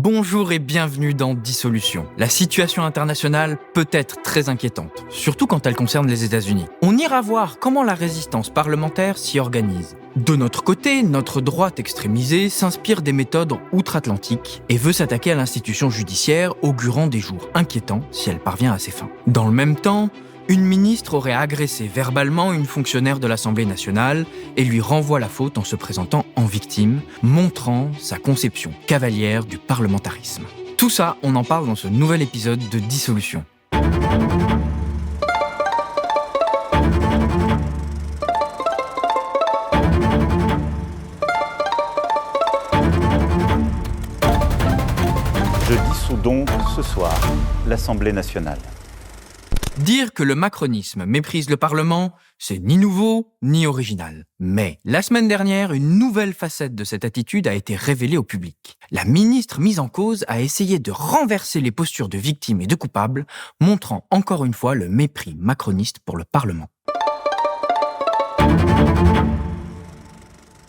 Bonjour et bienvenue dans Dissolution. La situation internationale peut être très inquiétante, surtout quand elle concerne les États-Unis. On ira voir comment la résistance parlementaire s'y organise. De notre côté, notre droite extrémisée s'inspire des méthodes outre-Atlantique et veut s'attaquer à l'institution judiciaire, augurant des jours inquiétants si elle parvient à ses fins. Dans le même temps, une ministre aurait agressé verbalement une fonctionnaire de l'Assemblée nationale et lui renvoie la faute en se présentant en victime, montrant sa conception cavalière du parlementarisme. Tout ça, on en parle dans ce nouvel épisode de Dissolution. Je dissous donc ce soir l'Assemblée nationale. Dire que le macronisme méprise le Parlement, c'est ni nouveau ni original. Mais la semaine dernière, une nouvelle facette de cette attitude a été révélée au public. La ministre mise en cause a essayé de renverser les postures de victimes et de coupables, montrant encore une fois le mépris macroniste pour le Parlement.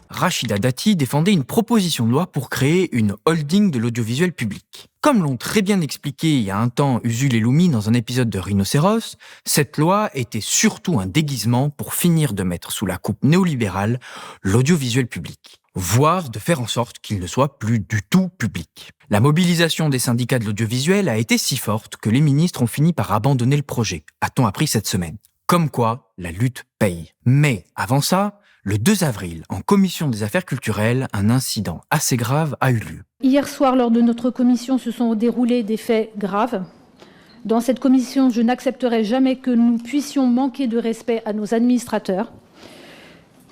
Rachida Dati défendait une proposition de loi pour créer une holding de l'audiovisuel public. Comme l'ont très bien expliqué il y a un temps Usul et Loumi dans un épisode de Rhinocéros, cette loi était surtout un déguisement pour finir de mettre sous la coupe néolibérale l'audiovisuel public, voire de faire en sorte qu'il ne soit plus du tout public. La mobilisation des syndicats de l'audiovisuel a été si forte que les ministres ont fini par abandonner le projet, a-t-on appris cette semaine. Comme quoi, la lutte paye. Mais avant ça, le 2 avril, en commission des affaires culturelles, un incident assez grave a eu lieu. Hier soir, lors de notre commission, se sont déroulés des faits graves. Dans cette commission, je n'accepterai jamais que nous puissions manquer de respect à nos administrateurs.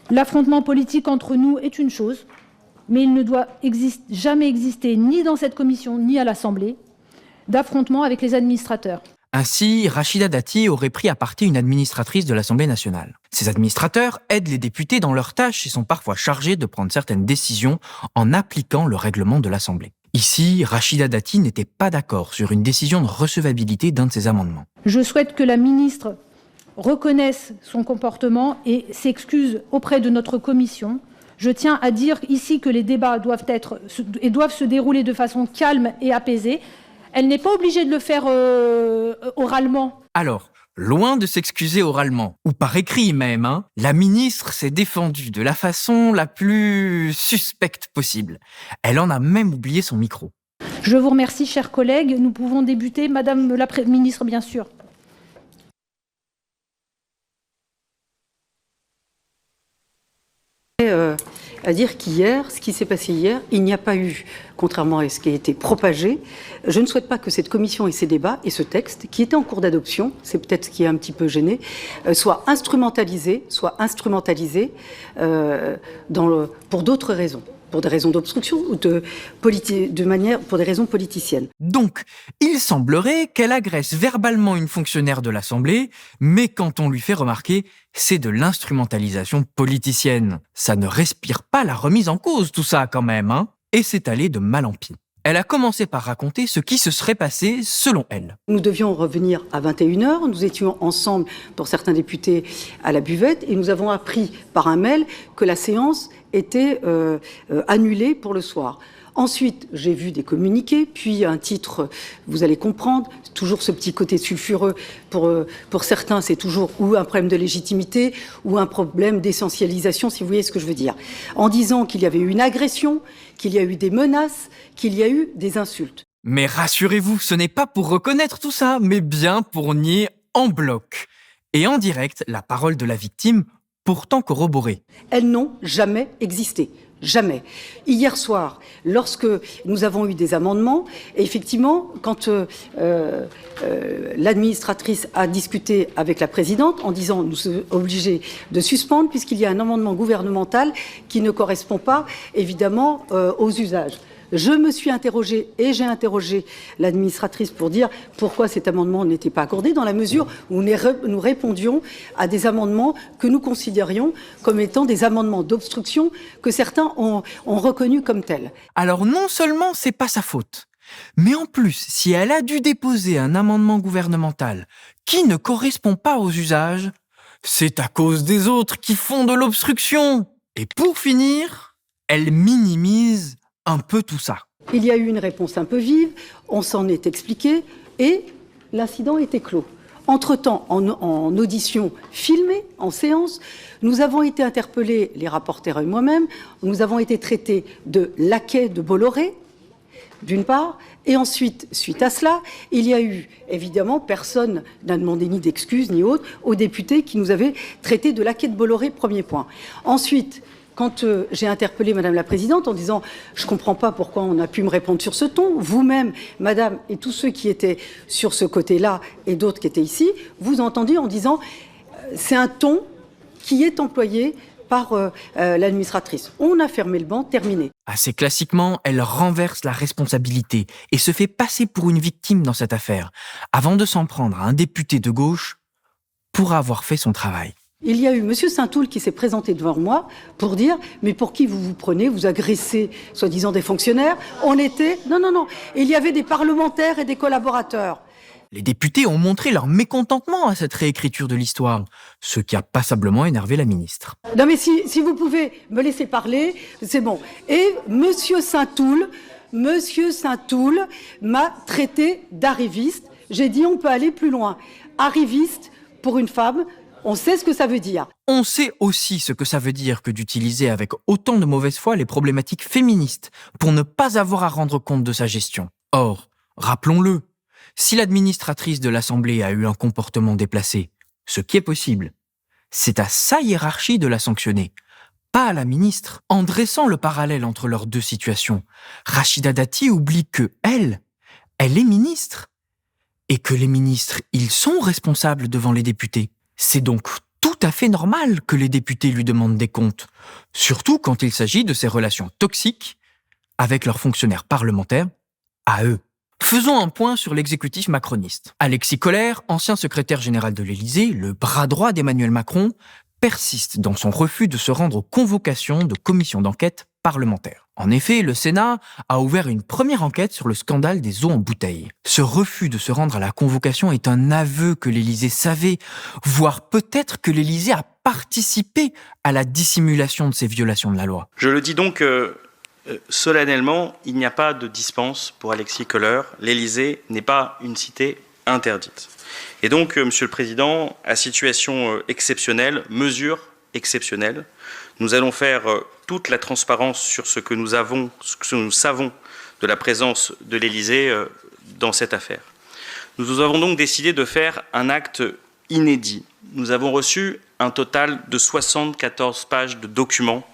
L'affrontement politique entre nous est une chose, mais il ne doit jamais exister, ni dans cette commission, ni à l'Assemblée, d'affrontement avec les administrateurs. Ainsi, Rachida Dati aurait pris à partie une administratrice de l'Assemblée nationale. Ces administrateurs aident les députés dans leurs tâches et sont parfois chargés de prendre certaines décisions en appliquant le règlement de l'Assemblée. Ici, Rachida Dati n'était pas d'accord sur une décision de recevabilité d'un de ses amendements. Je souhaite que la ministre reconnaisse son comportement et s'excuse auprès de notre commission. Je tiens à dire ici que les débats doivent se dérouler de façon calme et apaisée. Elle n'est pas obligée de le faire oralement. Alors, loin de s'excuser oralement, ou par écrit même, la ministre s'est défendue de la façon la plus suspecte possible. Elle en a même oublié son micro. Je vous remercie, chers collègues. Nous pouvons débuter. Madame la ministre, bien sûr. À dire qu'hier, ce qui s'est passé hier, il n'y a pas eu, contrairement à ce qui a été propagé, je ne souhaite pas que cette commission et ces débats et ce texte, qui était en cours d'adoption, c'est peut-être ce qui est un petit peu gêné, soient instrumentalisés pour d'autres raisons. Pour des raisons d'obstruction ou pour des raisons politiciennes. Donc, il semblerait qu'elle agresse verbalement une fonctionnaire de l'Assemblée, mais quand on lui fait remarquer, c'est de l'instrumentalisation politicienne. Ça ne respire pas la remise en cause, tout ça, quand même, Et c'est allé de mal en pis. Elle a commencé par raconter ce qui se serait passé selon elle. Nous devions revenir à 21h, nous étions ensemble, pour certains députés, à la buvette, et nous avons appris par un mail que la séance était annulée pour le soir. Ensuite, j'ai vu des communiqués, puis un titre, vous allez comprendre, toujours ce petit côté sulfureux. Pour certains, c'est toujours ou un problème de légitimité ou un problème d'essentialisation, si vous voyez ce que je veux dire. En disant qu'il y avait eu une agression, qu'il y a eu des menaces, qu'il y a eu des insultes. Mais rassurez-vous, ce n'est pas pour reconnaître tout ça, mais bien pour nier en bloc. Et en direct, la parole de la victime, pourtant corroborée. Elles n'ont jamais existé. Jamais. Hier soir, lorsque nous avons eu des amendements, effectivement, quand l'administratrice a discuté avec la présidente en disant nous sommes obligés de suspendre puisqu'il y a un amendement gouvernemental qui ne correspond pas, évidemment, aux usages. Je me suis interrogée et j'ai interrogé l'administratrice pour dire pourquoi cet amendement n'était pas accordé dans la mesure où nous répondions à des amendements que nous considérions comme étant des amendements d'obstruction que certains ont reconnus comme tels. Alors non seulement c'est pas sa faute, mais en plus, si elle a dû déposer un amendement gouvernemental qui ne correspond pas aux usages, c'est à cause des autres qui font de l'obstruction. Et pour finir, elle minimise un peu tout ça. Il y a eu une réponse un peu vive, on s'en est expliqué et l'incident était clos. Entre-temps, en audition filmée, en séance, nous avons été interpellés, les rapporteurs et moi-même, nous avons été traités de laquais de Bolloré, d'une part, et ensuite, suite à cela, il y a eu, évidemment, personne n'a demandé ni d'excuses ni autre aux députés qui nous avaient traités de laquais de Bolloré, premier point. Ensuite, quand j'ai interpellé Madame la Présidente en disant « Je ne comprends pas pourquoi on a pu me répondre sur ce ton, vous-même, Madame, et tous ceux qui étaient sur ce côté-là et d'autres qui étaient ici, vous entendiez en disant « C'est un ton qui est employé par l'administratrice. » On a fermé le banc, terminé. Assez classiquement, elle renverse la responsabilité et se fait passer pour une victime dans cette affaire, avant de s'en prendre à un député de gauche pour avoir fait son travail. Il y a eu M. Saint-Toul qui s'est présenté devant moi pour dire « Mais pour qui vous vous prenez? Vous agressez, soi-disant, des fonctionnaires ?» On était... Non. Il y avait des parlementaires et des collaborateurs. Les députés ont montré leur mécontentement à cette réécriture de l'histoire, ce qui a passablement énervé la ministre. Non mais si vous pouvez me laisser parler, c'est bon. Et M. Saint-Toul m'a traité d'arriviste. J'ai dit on peut aller plus loin. Arriviste, pour une femme, on sait ce que ça veut dire. On sait aussi ce que ça veut dire que d'utiliser avec autant de mauvaise foi les problématiques féministes pour ne pas avoir à rendre compte de sa gestion. Or, rappelons-le, si l'administratrice de l'Assemblée a eu un comportement déplacé, ce qui est possible, c'est à sa hiérarchie de la sanctionner, pas à la ministre. En dressant le parallèle entre leurs deux situations, Rachida Dati oublie que elle est ministre, et que les ministres, ils sont responsables devant les députés. C'est donc tout à fait normal que les députés lui demandent des comptes, surtout quand il s'agit de ces relations toxiques avec leurs fonctionnaires parlementaires, à eux. Faisons un point sur l'exécutif macroniste. Alexis Kohler, ancien secrétaire général de l'Élysée, le bras droit d'Emmanuel Macron, persiste dans son refus de se rendre aux convocations de commissions d'enquête parlementaires. En effet, le Sénat a ouvert une première enquête sur le scandale des eaux en bouteille. Ce refus de se rendre à la convocation est un aveu que l'Élysée savait, voire peut-être que l'Élysée a participé à la dissimulation de ces violations de la loi. Je le dis donc solennellement, il n'y a pas de dispense pour Alexis Kohler. L'Élysée n'est pas une cité interdite. Et donc, Monsieur le Président, à situation exceptionnelle, mesure exceptionnelle, nous allons faire toute la transparence sur ce que nous savons de la présence de l'Élysée dans cette affaire. Nous avons donc décidé de faire un acte inédit. Nous avons reçu un total de 74 pages de documents,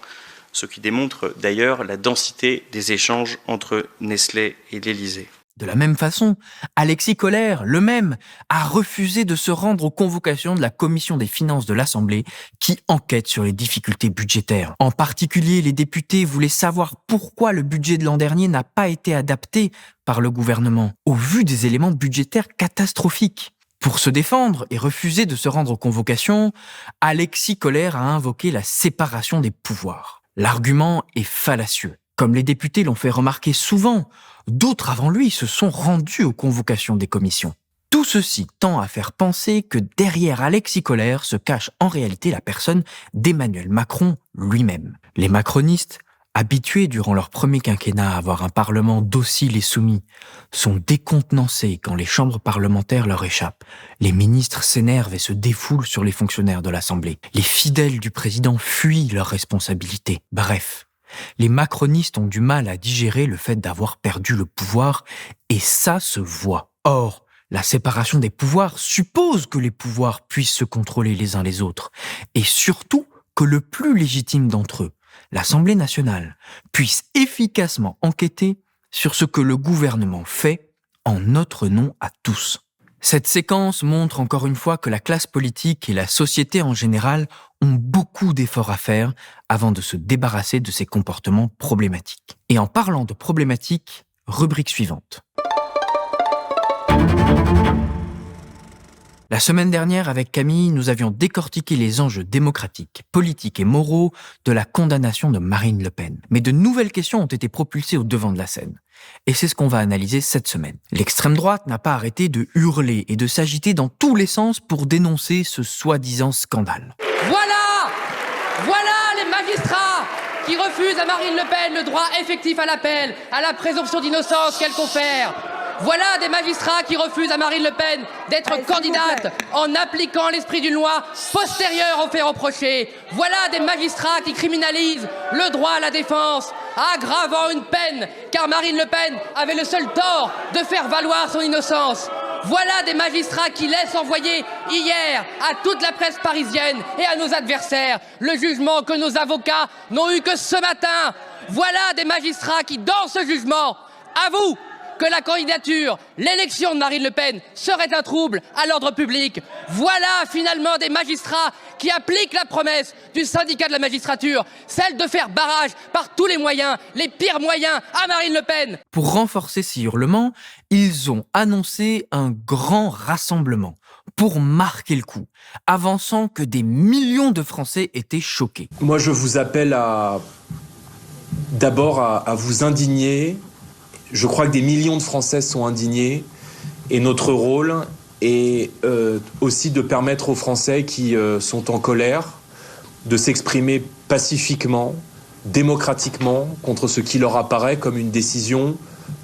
ce qui démontre d'ailleurs la densité des échanges entre Nestlé et l'Élysée. De la même façon, Alexis Kohler, le même, a refusé de se rendre aux convocations de la Commission des finances de l'Assemblée qui enquête sur les difficultés budgétaires. En particulier, les députés voulaient savoir pourquoi le budget de l'an dernier n'a pas été adapté par le gouvernement, au vu des éléments budgétaires catastrophiques. Pour se défendre et refuser de se rendre aux convocations, Alexis Kohler a invoqué la séparation des pouvoirs. L'argument est fallacieux. Comme les députés l'ont fait remarquer souvent, d'autres avant lui se sont rendus aux convocations des commissions. Tout ceci tend à faire penser que derrière Alexis Kohler se cache en réalité la personne d'Emmanuel Macron lui-même. Les macronistes, habitués durant leur premier quinquennat à avoir un parlement docile et soumis, sont décontenancés quand les chambres parlementaires leur échappent. Les ministres s'énervent et se défoulent sur les fonctionnaires de l'Assemblée. Les fidèles du président fuient leurs responsabilités. Bref, les macronistes ont du mal à digérer le fait d'avoir perdu le pouvoir et ça se voit. Or, la séparation des pouvoirs suppose que les pouvoirs puissent se contrôler les uns les autres et surtout que le plus légitime d'entre eux, l'Assemblée nationale, puisse efficacement enquêter sur ce que le gouvernement fait en notre nom à tous. Cette séquence montre encore une fois que la classe politique et la société en général ont beaucoup d'efforts à faire avant de se débarrasser de ces comportements problématiques. Et en parlant de problématiques, rubrique suivante. La semaine dernière, avec Camille, nous avions décortiqué les enjeux démocratiques, politiques et moraux de la condamnation de Marine Le Pen. Mais de nouvelles questions ont été propulsées au devant de la scène. Et c'est ce qu'on va analyser cette semaine. L'extrême droite n'a pas arrêté de hurler et de s'agiter dans tous les sens pour dénoncer ce soi-disant scandale. Voilà les magistrats qui refusent à Marine Le Pen le droit effectif à l'appel, à la présomption d'innocence qu'elle confère. Voilà des magistrats qui refusent à Marine Le Pen d'être candidate en appliquant l'esprit d'une loi postérieure aux faits reprochés. Voilà des magistrats qui criminalisent le droit à la défense, aggravant une peine, car Marine Le Pen avait le seul tort de faire valoir son innocence. Voilà des magistrats qui laissent envoyer hier à toute la presse parisienne et à nos adversaires le jugement que nos avocats n'ont eu que ce matin. Voilà des magistrats qui, dans ce jugement, avouent que la candidature, l'élection de Marine Le Pen serait un trouble à l'ordre public. Voilà finalement des magistrats qui appliquent la promesse du syndicat de la magistrature, celle de faire barrage par tous les moyens, les pires moyens, à Marine Le Pen. Pour renforcer ces hurlements, ils ont annoncé un grand rassemblement pour marquer le coup, avançant que des millions de Français étaient choqués. Moi, je vous appelle d'abord à vous indigner. Je crois que des millions de Français sont indignés et notre rôle est aussi de permettre aux Français qui sont en colère de s'exprimer pacifiquement, démocratiquement contre ce qui leur apparaît comme une décision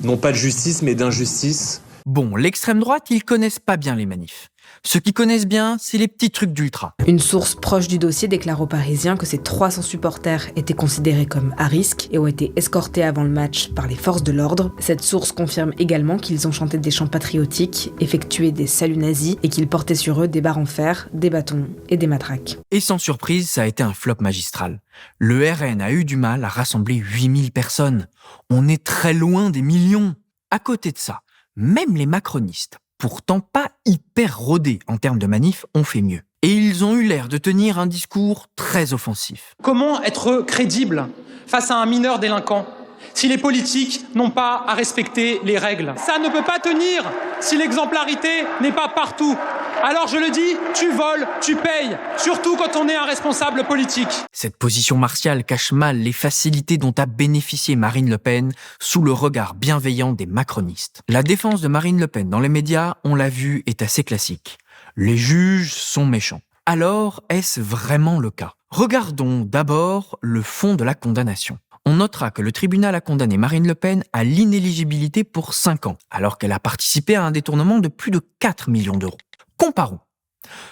non pas de justice mais d'injustice. Bon, l'extrême droite, ils connaissent pas bien les manifs. Ceux qui connaissent bien, c'est les petits trucs d'ultra. Une source proche du dossier déclare aux Parisiens que ces 300 supporters étaient considérés comme à risque et ont été escortés avant le match par les forces de l'ordre. Cette source confirme également qu'ils ont chanté des chants patriotiques, effectué des saluts nazis et qu'ils portaient sur eux des barres en fer, des bâtons et des matraques. Et sans surprise, ça a été un flop magistral. Le RN a eu du mal à rassembler 8000 personnes. On est très loin des millions. À côté de ça, même les macronistes, pourtant pas hyper rodés en termes de manif, ont fait mieux. Et ils ont eu l'air de tenir un discours très offensif. Comment être crédible face à un mineur délinquant si les politiques n'ont pas à respecter les règles? Ça ne peut pas tenir si l'exemplarité n'est pas partout. Alors je le dis, tu voles, tu payes, surtout quand on est un responsable politique. Cette position martiale cache mal les facilités dont a bénéficié Marine Le Pen sous le regard bienveillant des macronistes. La défense de Marine Le Pen dans les médias, on l'a vu, est assez classique. Les juges sont méchants. Alors, est-ce vraiment le cas? Regardons d'abord le fond de la condamnation. On notera que le tribunal a condamné Marine Le Pen à l'inéligibilité pour 5 ans, alors qu'elle a participé à un détournement de plus de 4 millions d'euros. Comparons.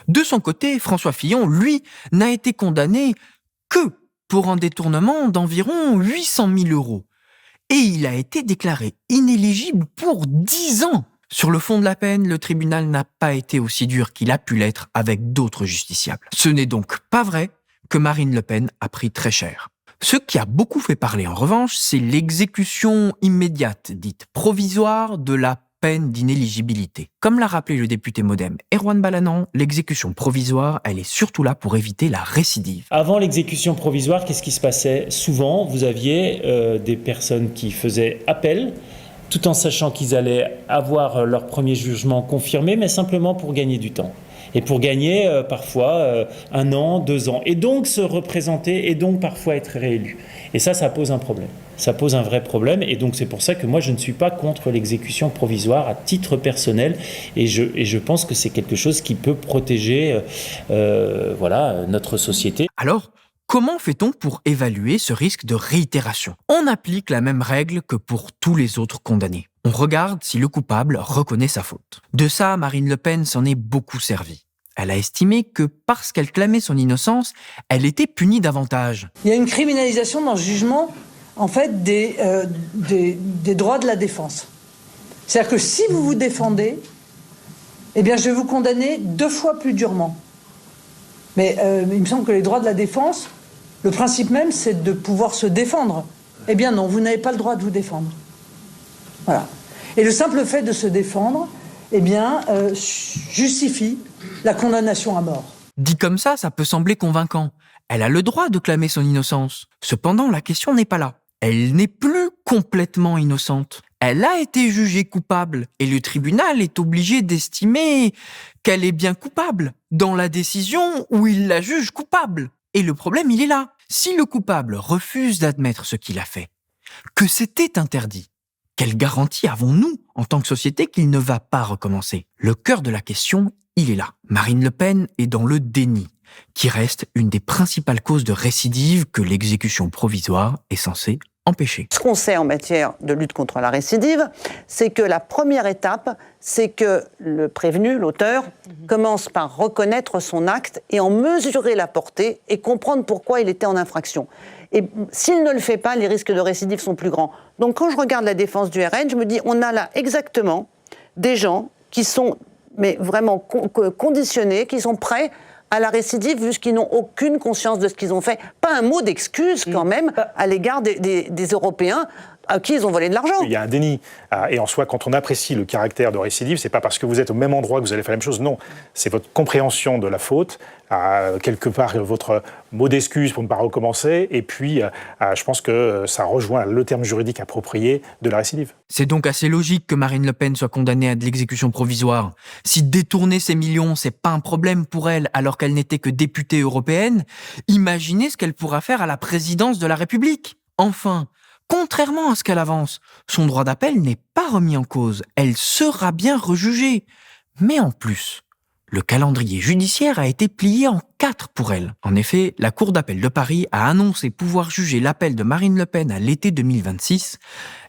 De son côté, François Fillon, lui, n'a été condamné que pour un détournement d'environ 800 000 euros. Et il a été déclaré inéligible pour 10 ans. Sur le fond de la peine, le tribunal n'a pas été aussi dur qu'il a pu l'être avec d'autres justiciables. Ce n'est donc pas vrai que Marine Le Pen a pris très cher. Ce qui a beaucoup fait parler en revanche, c'est l'exécution immédiate, dite provisoire, de la peine d'inéligibilité. Comme l'a rappelé le député MoDem Erwan Balanant, l'exécution provisoire, elle est surtout là pour éviter la récidive. Avant l'exécution provisoire, qu'est-ce qui se passait? Souvent, vous aviez des personnes qui faisaient appel, tout en sachant qu'ils allaient avoir leur premier jugement confirmé, mais simplement pour gagner du temps. Et pour gagner parfois 1 an, 2 ans. Et donc se représenter et donc parfois être réélu. Et ça pose un problème. Ça pose un vrai problème. Et donc c'est pour ça que moi je ne suis pas contre l'exécution provisoire à titre personnel. Et je pense que c'est quelque chose qui peut protéger notre société. Alors, comment fait-on pour évaluer ce risque de réitération? On applique la même règle que pour tous les autres condamnés. On regarde si le coupable reconnaît sa faute. De ça, Marine Le Pen s'en est beaucoup servie. Elle a estimé que parce qu'elle clamait son innocence, elle était punie davantage. Il y a une criminalisation dans le jugement, en fait, des droits de la défense. C'est-à-dire que si vous vous défendez, eh bien, je vais vous condamner 2 fois plus durement. Mais il me semble que les droits de la défense, le principe même, c'est de pouvoir se défendre. Eh bien non, vous n'avez pas le droit de vous défendre. Voilà. Et le simple fait de se défendre, eh bien, justifie la condamnation à mort. Dit comme ça peut sembler convaincant. Elle a le droit de clamer son innocence. Cependant, la question n'est pas là. Elle n'est plus complètement innocente. Elle a été jugée coupable et le tribunal est obligé d'estimer qu'elle est bien coupable dans la décision où il la juge coupable. Et le problème, il est là. Si le coupable refuse d'admettre ce qu'il a fait, que c'était interdit, quelle garantie avons-nous en tant que société qu'il ne va pas recommencer? Le cœur de la question, il est là. Marine Le Pen est dans le déni. qui reste une des principales causes de récidive que l'exécution provisoire est censée empêcher. Ce qu'on sait en matière de lutte contre la récidive, c'est que la première étape, c'est que le prévenu, l'auteur, commence par reconnaître son acte et en mesurer la portée et comprendre pourquoi il était en infraction. Et s'il ne le fait pas, les risques de récidive sont plus grands. Donc quand je regarde la défense du RN, je me dis, on a là exactement des gens qui sont vraiment conditionnés, qui sont prêts à la récidive, vu qu'ils n'ont aucune conscience de ce qu'ils ont fait. Pas un mot d'excuse, quand même, à l'égard des Européens à qui ils ont volé de l'argent. Il y a un déni. Et en soi, quand on apprécie le caractère de récidive, c'est pas parce que vous êtes au même endroit que vous allez faire la même chose. Non, c'est votre compréhension de la faute, quelque part votre mot d'excuse pour ne pas recommencer. Et puis, je pense que ça rejoint le terme juridique approprié de la récidive. C'est donc assez logique que Marine Le Pen soit condamnée à de l'exécution provisoire. Si détourner ces millions, c'est pas un problème pour elle alors qu'elle n'était que députée européenne, imaginez ce qu'elle pourra faire à la présidence de la République. Enfin, contrairement à ce qu'elle avance, son droit d'appel n'est pas remis en cause, elle sera bien rejugée. Mais en plus, le calendrier judiciaire a été plié en 4 pour elle. En effet, la Cour d'appel de Paris a annoncé pouvoir juger l'appel de Marine Le Pen à l'été 2026,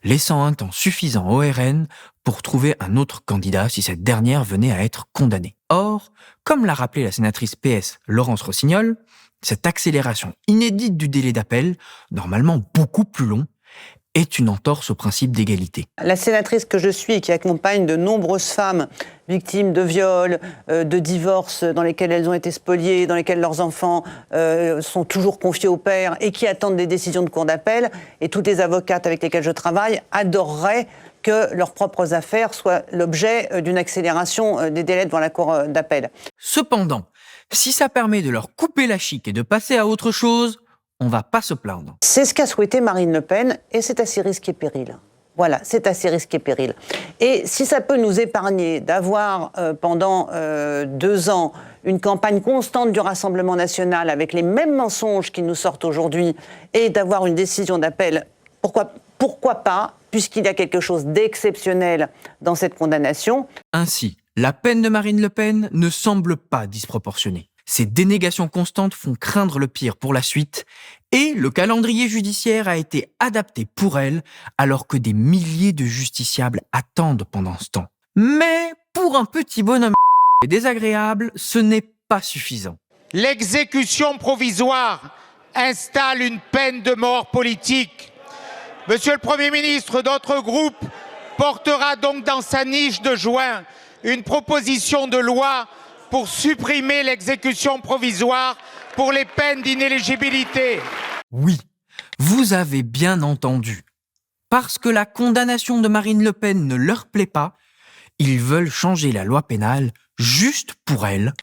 laissant un temps suffisant au RN pour trouver un autre candidat si cette dernière venait à être condamnée. Or, comme l'a rappelé la sénatrice PS Laurence Rossignol, cette accélération inédite du délai d'appel, normalement beaucoup plus long, est une entorse au principe d'égalité. La sénatrice que je suis, qui accompagne de nombreuses femmes victimes de viols, de divorces dans lesquels elles ont été spoliées, dans lesquels leurs enfants sont toujours confiés au père et qui attendent des décisions de cour d'appel, et toutes les avocates avec lesquelles je travaille adoreraient que leurs propres affaires soient l'objet d'une accélération des délais devant la cour d'appel. Cependant, si ça permet de leur couper la chic et de passer à autre chose, on va pas se plaindre. C'est ce qu'a souhaité Marine Le Pen, et c'est assez risque et péril. Voilà, c'est assez risque et péril. Et si ça peut nous épargner d'avoir pendant 2 ans une campagne constante du Rassemblement national avec les mêmes mensonges qui nous sortent aujourd'hui, et d'avoir une décision d'appel, pourquoi pas, puisqu'il y a quelque chose d'exceptionnel dans cette condamnation. Ainsi, la peine de Marine Le Pen ne semble pas disproportionnée. Ces dénégations constantes font craindre le pire pour la suite et le calendrier judiciaire a été adapté pour elle alors que des milliers de justiciables attendent pendant ce temps. Mais pour un petit bonhomme désagréable, ce n'est pas suffisant. L'exécution provisoire installe une peine de mort politique. Monsieur le Premier ministre, notre groupe portera donc dans sa niche de juin une proposition de loi pour supprimer l'exécution provisoire pour les peines d'inéligibilité. Oui, vous avez bien entendu. Parce que la condamnation de Marine Le Pen ne leur plaît pas, ils veulent changer la loi pénale juste pour elle,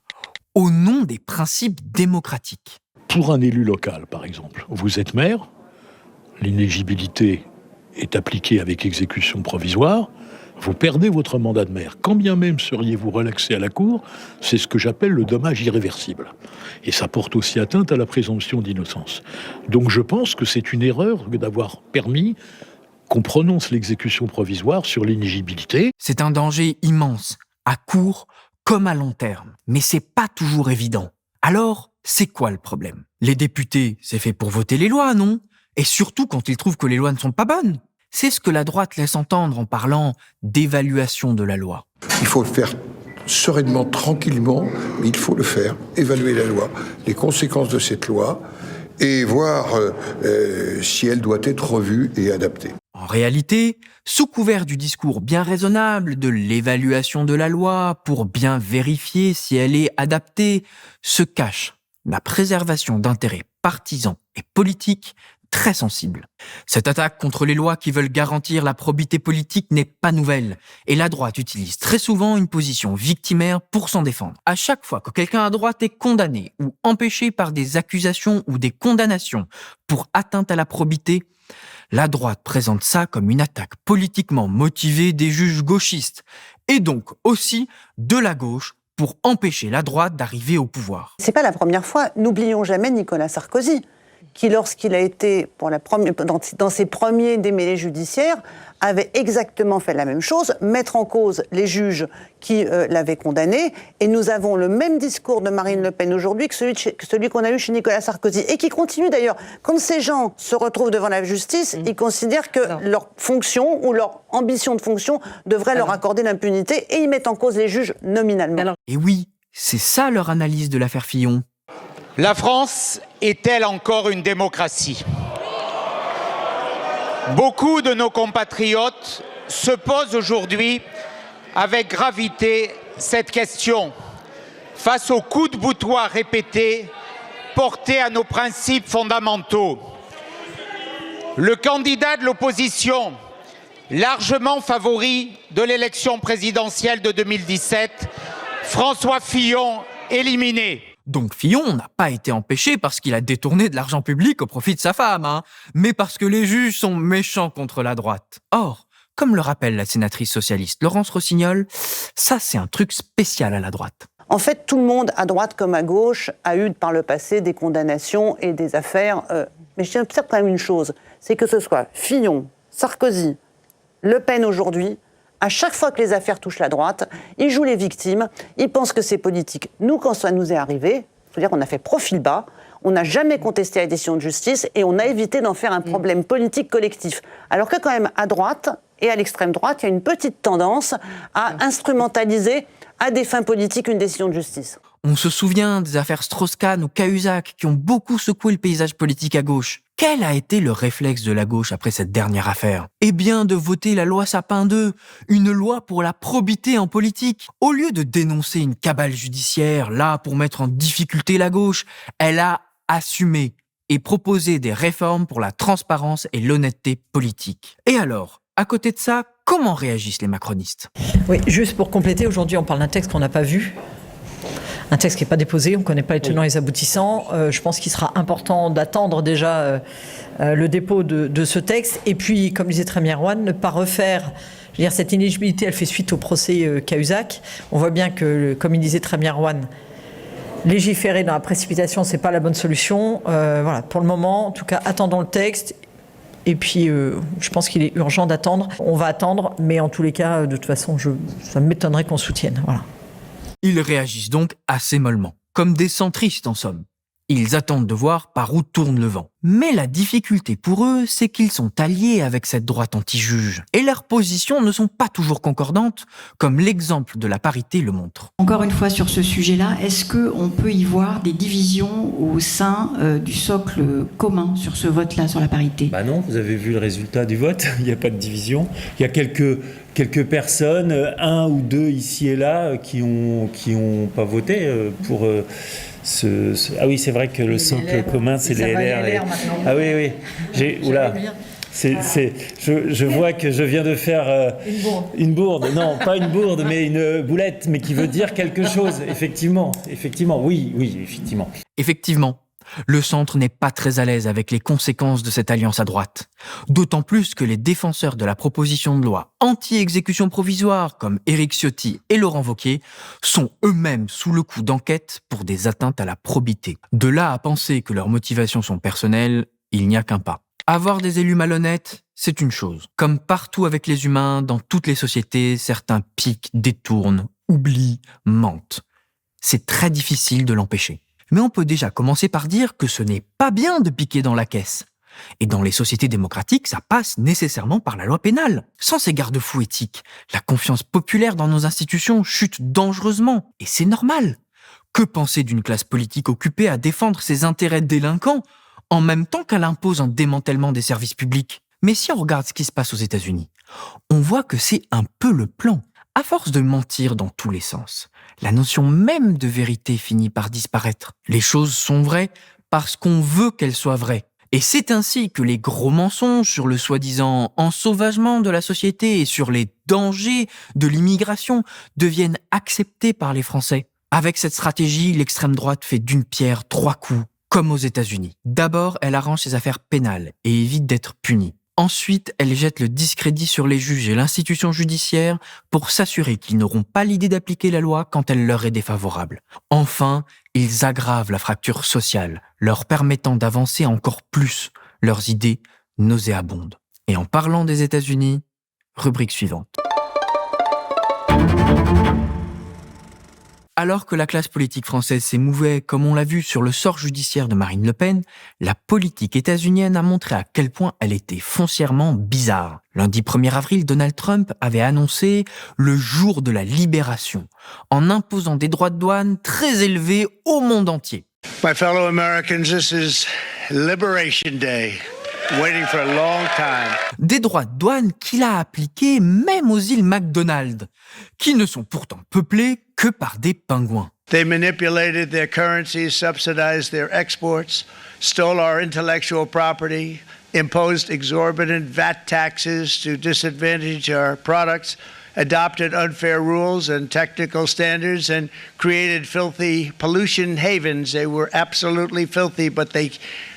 au nom des principes démocratiques. Pour un élu local, par exemple, vous êtes maire, l'inéligibilité est appliquée avec exécution provisoire, vous perdez votre mandat de maire. Quand bien même seriez-vous relaxé à la Cour, c'est ce que j'appelle le dommage irréversible. Et ça porte aussi atteinte à la présomption d'innocence. Donc je pense que c'est une erreur d'avoir permis qu'on prononce l'exécution provisoire sur l'inéligibilité. C'est un danger immense, à court comme à long terme. Mais c'est pas toujours évident. Alors, c'est quoi le problème? Les députés, c'est fait pour voter les lois, non? Et surtout quand ils trouvent que les lois ne sont pas bonnes. C'est ce que la droite laisse entendre en parlant d'évaluation de la loi. Il faut le faire sereinement, tranquillement, mais il faut le faire, évaluer la loi, les conséquences de cette loi, et voir si elle doit être revue et adaptée. En réalité, sous couvert du discours bien raisonnable de l'évaluation de la loi pour bien vérifier si elle est adaptée, se cache la préservation d'intérêts partisans et politiques très sensible. Cette attaque contre les lois qui veulent garantir la probité politique n'est pas nouvelle, et la droite utilise très souvent une position victimaire pour s'en défendre. À chaque fois que quelqu'un à droite est condamné ou empêché par des accusations ou des condamnations pour atteinte à la probité, la droite présente ça comme une attaque politiquement motivée des juges gauchistes, et donc aussi de la gauche pour empêcher la droite d'arriver au pouvoir. C'est pas la première fois, n'oublions jamais Nicolas Sarkozy, qui, lorsqu'il a été dans ses premiers démêlés judiciaires, avait exactement fait la même chose, mettre en cause les juges qui l'avaient condamné. Et nous avons le même discours de Marine Le Pen aujourd'hui que celui qu'on a eu chez Nicolas Sarkozy. Et qui continue d'ailleurs. Quand ces gens se retrouvent devant la justice, ils considèrent que leur fonction ou leur ambition de fonction devrait leur accorder l'impunité et ils mettent en cause les juges nominalement. Et oui, c'est ça leur analyse de l'affaire Fillon. La France est-elle encore une démocratie ? Beaucoup de nos compatriotes se posent aujourd'hui avec gravité cette question face aux coups de boutoir répétés portés à nos principes fondamentaux. Le candidat de l'opposition, largement favori de l'élection présidentielle de 2017, François Fillon, éliminé. Donc Fillon n'a pas été empêché parce qu'il a détourné de l'argent public au profit de sa femme, mais parce que les juges sont méchants contre la droite. Or, comme le rappelle la sénatrice socialiste Laurence Rossignol, ça c'est un truc spécial à la droite. En fait, tout le monde, à droite comme à gauche, a eu par le passé des condamnations et des affaires. Mais je tiens à dire quand même une chose, c'est que ce soit Fillon, Sarkozy, Le Pen aujourd'hui, à chaque fois que les affaires touchent la droite, ils jouent les victimes, ils pensent que c'est politique. Nous, quand ça nous est arrivé, c'est-à-dire qu'on a fait profil bas, on n'a jamais contesté la décision de justice et on a évité d'en faire un problème politique collectif. Alors que quand même, à droite et à l'extrême droite, il y a une petite tendance à instrumentaliser à des fins politiques une décision de justice. On se souvient des affaires Strauss-Kahn ou Cahuzac qui ont beaucoup secoué le paysage politique à gauche. Quel a été le réflexe de la gauche après cette dernière affaire ? Eh bien, de voter la loi Sapin II, une loi pour la probité en politique. Au lieu de dénoncer une cabale judiciaire, là pour mettre en difficulté la gauche, elle a assumé et proposé des réformes pour la transparence et l'honnêteté politique. Et alors, à côté de ça, comment réagissent les macronistes ? Oui, juste pour compléter, aujourd'hui on parle d'un texte qu'on n'a pas vu. Un texte qui n'est pas déposé, on ne connaît pas les tenants et les aboutissants. Je pense qu'il sera important d'attendre déjà le dépôt de ce texte. Et puis, comme disait très bien Erwan, ne pas refaire... Je veux dire, cette inéligibilité, elle fait suite au procès Cahuzac. On voit bien que, comme il disait très bien Erwan, légiférer dans la précipitation, ce n'est pas la bonne solution. Voilà, pour le moment, en tout cas, attendons le texte. Et puis, je pense qu'il est urgent d'attendre. On va attendre, mais en tous les cas, de toute façon, ça m'étonnerait qu'on soutienne. Voilà. Ils réagissent donc assez mollement, comme des centristes en somme. Ils attendent de voir par où tourne le vent. Mais la difficulté pour eux, c'est qu'ils sont alliés avec cette droite anti-juge. Et leurs positions ne sont pas toujours concordantes, comme l'exemple de la parité le montre. Encore une fois sur ce sujet-là, est-ce qu'on peut y voir des divisions au sein du socle commun sur ce vote-là, sur la parité ? Bah non, vous avez vu le résultat du vote, il n'y a pas de division. Il y a quelques personnes, un ou deux ici et là, qui ont pas voté pour... Ah oui, c'est vrai que le socle commun, c'est les LR. Ah oui. Je vois que je viens de faire une bourde. Non, pas une bourde, mais une boulette, mais qui veut dire quelque chose. Effectivement, oui, effectivement. Effectivement, le centre n'est pas très à l'aise avec les conséquences de cette alliance à droite. D'autant plus que les défenseurs de la proposition de loi anti-exécution provisoire, comme Éric Ciotti et Laurent Wauquiez, sont eux-mêmes sous le coup d'enquête pour des atteintes à la probité. De là à penser que leurs motivations sont personnelles, il n'y a qu'un pas. Avoir des élus malhonnêtes, c'est une chose. Comme partout avec les humains, dans toutes les sociétés, certains piquent, détournent, oublient, mentent. C'est très difficile de l'empêcher. Mais on peut déjà commencer par dire que ce n'est pas bien de piquer dans la caisse. Et dans les sociétés démocratiques, ça passe nécessairement par la loi pénale. Sans ces garde-fous éthiques, la confiance populaire dans nos institutions chute dangereusement. Et c'est normal. Que penser d'une classe politique occupée à défendre ses intérêts délinquants en même temps qu'elle impose un démantèlement des services publics ? Mais si on regarde ce qui se passe aux États-Unis, on voit que c'est un peu le plan. À force de mentir dans tous les sens, la notion même de vérité finit par disparaître. Les choses sont vraies parce qu'on veut qu'elles soient vraies. Et c'est ainsi que les gros mensonges sur le soi-disant ensauvagement de la société et sur les dangers de l'immigration deviennent acceptés par les Français. Avec cette stratégie, l'extrême droite fait d'une pierre 3 coups, comme aux États-Unis. D'abord, elle arrange ses affaires pénales et évite d'être punie. Ensuite, elle jette le discrédit sur les juges et l'institution judiciaire pour s'assurer qu'ils n'auront pas l'idée d'appliquer la loi quand elle leur est défavorable. Enfin, ils aggravent la fracture sociale, leur permettant d'avancer encore plus leurs idées nauséabondes. Et en parlant des États-Unis, rubrique suivante. Alors que la classe politique française s'émouvait, comme on l'a vu, sur le sort judiciaire de Marine Le Pen, la politique états-unienne a montré à quel point elle était foncièrement bizarre. Lundi 1er avril, Donald Trump avait annoncé le jour de la libération, en imposant des droits de douane très élevés au monde entier. My fellow Americans, this is Liberation Day. Waiting for a long time. Des droits de douane qu'il a appliqués même aux îles McDonald, qui ne sont pourtant peuplées que par des pingouins. They manipulated their currencies, subsidized their exports, stole our intellectual property, imposed exorbitant VAT taxes to disadvantage our products, adopted unfair rules and technical standards, and created filthy pollution havens. They were absolutely filthy, but they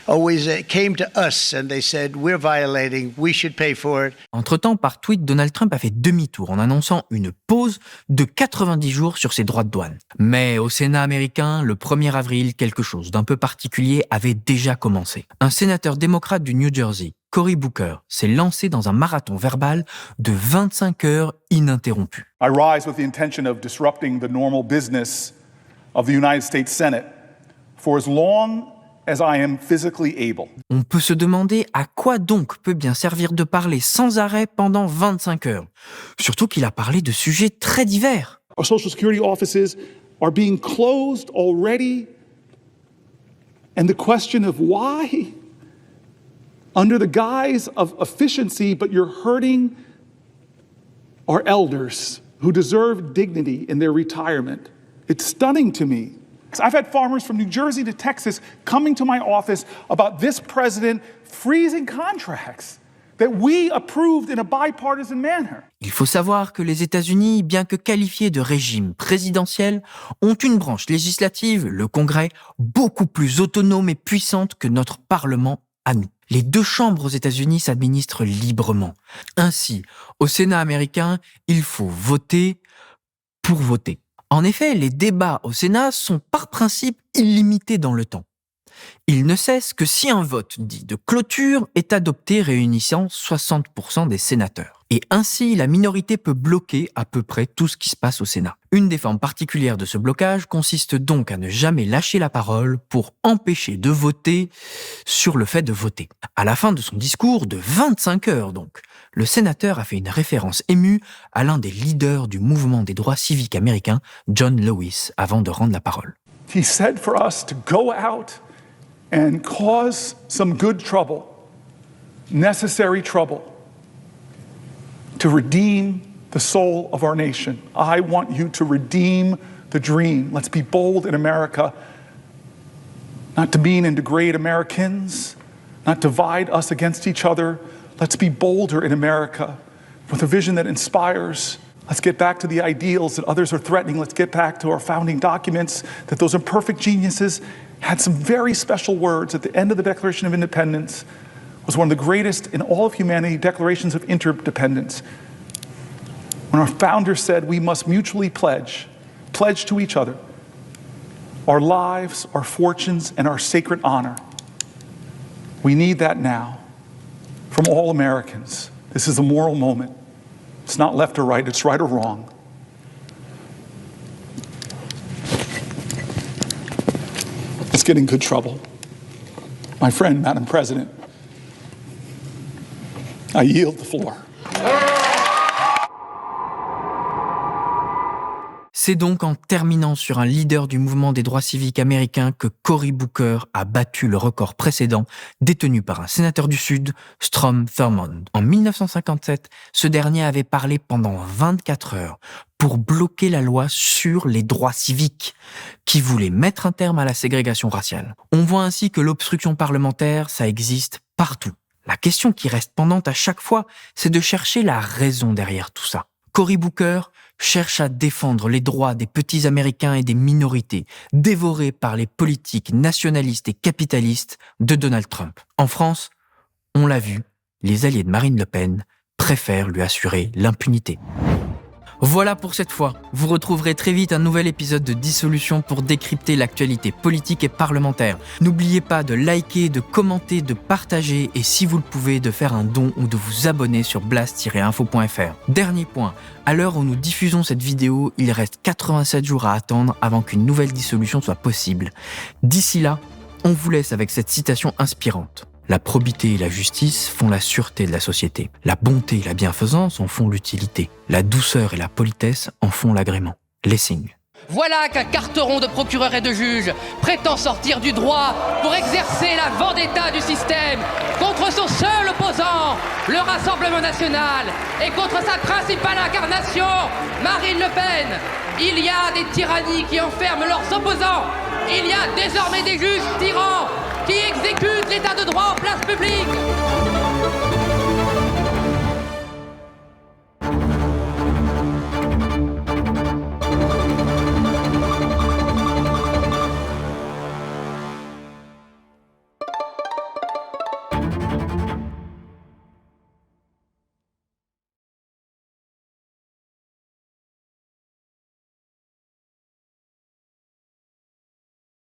always came to us and they said, we're violating, we should pay for it. Entre-temps, par tweet, Donald Trump a fait demi-tour en annonçant une pause de 90 jours sur ses droits de douane. Mais au Sénat américain, le 1er avril, quelque chose d'un peu particulier avait déjà commencé. Un sénateur démocrate du New Jersey, Cory Booker, s'est lancé dans un marathon verbal de 25 heures ininterrompu. I rise with the intention of disrupting the normal business of the United States Senate for as long as I am physically able. On peut se demander à quoi donc peut bien servir de parler sans arrêt pendant 25 heures. Surtout qu'il a parlé de sujets très divers. Our Social Security offices are being closed already. And the question of why, under the guise of efficiency, but you're hurting our elders who deserve dignity in their retirement. It's stunning to me. I've had farmers from New Jersey to Texas coming to my office about this president freezing contracts that we approved in a bipartisan manner. Il faut savoir que les États-Unis, bien que qualifiés de régime présidentiel, ont une branche législative, le Congrès, beaucoup plus autonome et puissante que notre Parlement à nous. Les deux chambres aux États-Unis s'administrent librement. Ainsi, au Sénat américain, il faut voter pour voter. En effet, les débats au Sénat sont par principe illimités dans le temps. Ils ne cessent que si un vote dit de clôture est adopté réunissant 60% des sénateurs. Et ainsi, la minorité peut bloquer à peu près tout ce qui se passe au Sénat. Une des formes particulières de ce blocage consiste donc à ne jamais lâcher la parole pour empêcher de voter sur le fait de voter. À la fin de son discours de 25 heures donc, le sénateur a fait une référence émue à l'un des leaders du mouvement des droits civiques américains, John Lewis, avant de rendre la parole. He said for us to go out and cause some good trouble, necessary trouble, to redeem the soul of our nation. I want you to redeem the dream. Let's be bold in America, not demean and degrade Americans, not divide us against each other. Let's be bolder in America with a vision that inspires. Let's get back to the ideals that others are threatening. Let's get back to our founding documents, that those imperfect geniuses had some very special words at the end of the Declaration of Independence. It was one of the greatest in all of humanity declarations of interdependence. When our founders said we must mutually pledge to each other our lives, our fortunes, and our sacred honor. We need that now from all Americans. This is a moral moment. It's not left or right, it's right or wrong. Let's get in good trouble. My friend, Madam President, I yield the floor. C'est donc en terminant sur un leader du mouvement des droits civiques américains que Cory Booker a battu le record précédent détenu par un sénateur du Sud, Strom Thurmond. En 1957, ce dernier avait parlé pendant 24 heures pour bloquer la loi sur les droits civiques qui voulait mettre un terme à la ségrégation raciale. On voit ainsi que l'obstruction parlementaire, ça existe partout. La question qui reste pendante à chaque fois, c'est de chercher la raison derrière tout ça. Cory Booker cherche à défendre les droits des petits Américains et des minorités dévorés par les politiques nationalistes et capitalistes de Donald Trump. En France, on l'a vu, les alliés de Marine Le Pen préfèrent lui assurer l'impunité. Voilà pour cette fois. Vous retrouverez très vite un nouvel épisode de Dissolution pour décrypter l'actualité politique et parlementaire. N'oubliez pas de liker, de commenter, de partager et si vous le pouvez, de faire un don ou de vous abonner sur blast-info.fr. Dernier point, à l'heure où nous diffusons cette vidéo, il reste 87 jours à attendre avant qu'une nouvelle dissolution soit possible. D'ici là, on vous laisse avec cette citation inspirante. La probité et la justice font la sûreté de la société. La bonté et la bienfaisance en font l'utilité. La douceur et la politesse en font l'agrément. Lessing. Voilà qu'un carteron de procureurs et de juges prétend sortir du droit pour exercer la vendetta du système contre son seul opposant, le Rassemblement national, et contre sa principale incarnation, Marine Le Pen. Il y a des tyrannies qui enferment leurs opposants. Il y a désormais des juges tyrans qui exécutent l'état de droit en place publique.